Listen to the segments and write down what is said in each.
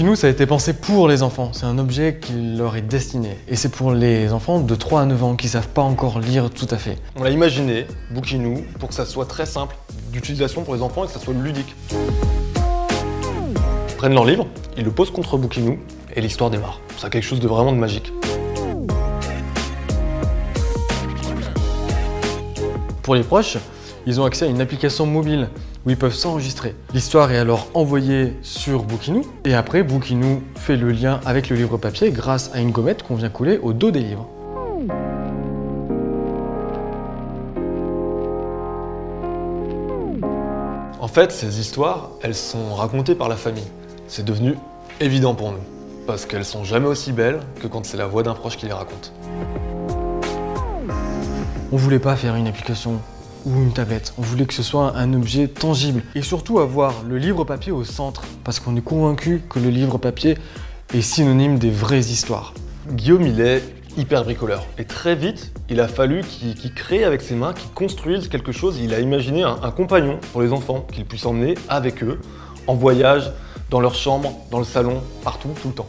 Bookinou, ça a été pensé pour les enfants. C'est un objet qui leur est destiné. Et c'est pour les enfants de 3 à 9 ans qui savent pas encore lire tout à fait. On l'a imaginé, Bookinou, pour que ça soit très simple d'utilisation pour les enfants et que ça soit ludique. Ils prennent leur livre, ils le posent contre Bookinou et l'histoire démarre. C'est quelque chose de vraiment de magique. Pour les proches, ils ont accès à une application mobile où ils peuvent s'enregistrer. L'histoire est alors envoyée sur Bookinou et après Bookinou fait le lien avec le livre papier grâce à une gommette qu'on vient coller au dos des livres. En fait, ces histoires, elles sont racontées par la famille. C'est devenu évident pour nous, parce qu'elles sont jamais aussi belles que quand c'est la voix d'un proche qui les raconte. On voulait pas faire une application ou une tablette, on voulait que ce soit un objet tangible et surtout avoir le livre papier au centre parce qu'on est convaincu que le livre papier est synonyme des vraies histoires. Guillaume, il est hyper bricoleur et très vite, il a fallu qu'il crée avec ses mains, qu'il construise quelque chose. Il a imaginé un compagnon pour les enfants qu'il puisse emmener avec eux en voyage, dans leur chambre, dans le salon, partout, tout le temps.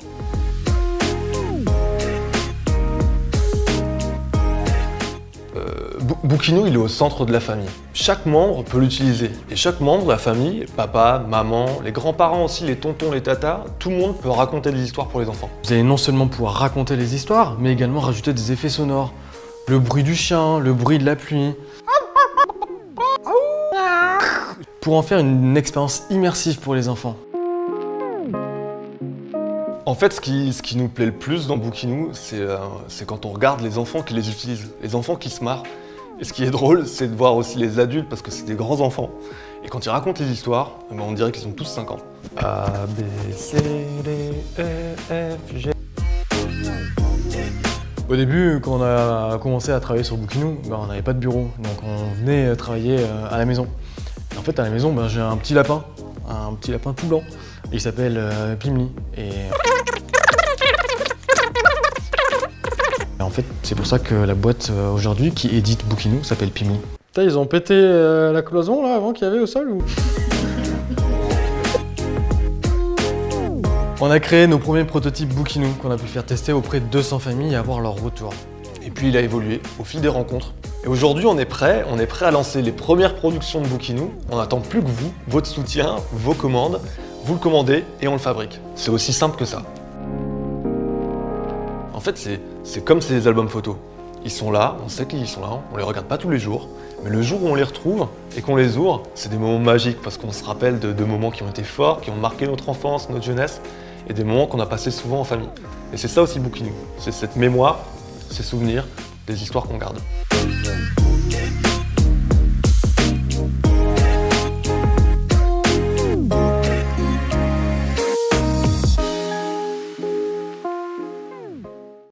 Bookinou, il est au centre de la famille. Chaque membre peut l'utiliser. Et chaque membre de la famille, papa, maman, les grands-parents aussi, les tontons, les tatas, tout le monde peut raconter des histoires pour les enfants. Vous allez non seulement pouvoir raconter les histoires, mais également rajouter des effets sonores. Le bruit du chien, le bruit de la pluie. Pour en faire une expérience immersive pour les enfants. En fait, ce qui nous plaît le plus dans Bookinou, c'est quand on regarde les enfants qui les utilisent, les enfants qui se marrent. Et ce qui est drôle, c'est de voir aussi les adultes, parce que c'est des grands enfants. Et quand ils racontent les histoires, on dirait qu'ils ont tous 5 ans. A, B, C, D, E, F, G... Au début, quand on a commencé à travailler sur Bookinou, on n'avait pas de bureau, donc on venait travailler à la maison. Et en fait, à la maison, j'ai un petit lapin tout blanc. Il s'appelle Pimli. Et en fait, c'est pour ça que la boîte aujourd'hui qui édite Bookinou s'appelle Pimli. Putain, ils ont pété la cloison là avant qu'il y avait au sol ou... On a créé nos premiers prototypes Bookinou qu'on a pu faire tester auprès de 200 familles et avoir leur retour. Et puis il a évolué au fil des rencontres. Et aujourd'hui, on est prêt à lancer les premières productions de Bookinou. On n'attend plus que vous, votre soutien, vos commandes. Vous le commandez et on le fabrique. C'est aussi simple que ça. En fait, c'est comme ces albums photos. Ils sont là, on sait qu'ils sont là, on les regarde pas tous les jours. Mais le jour où on les retrouve et qu'on les ouvre, c'est des moments magiques parce qu'on se rappelle de moments qui ont été forts, qui ont marqué notre enfance, notre jeunesse et des moments qu'on a passés souvent en famille. Et c'est ça aussi Bookinou. C'est cette mémoire, ces souvenirs, des histoires qu'on garde.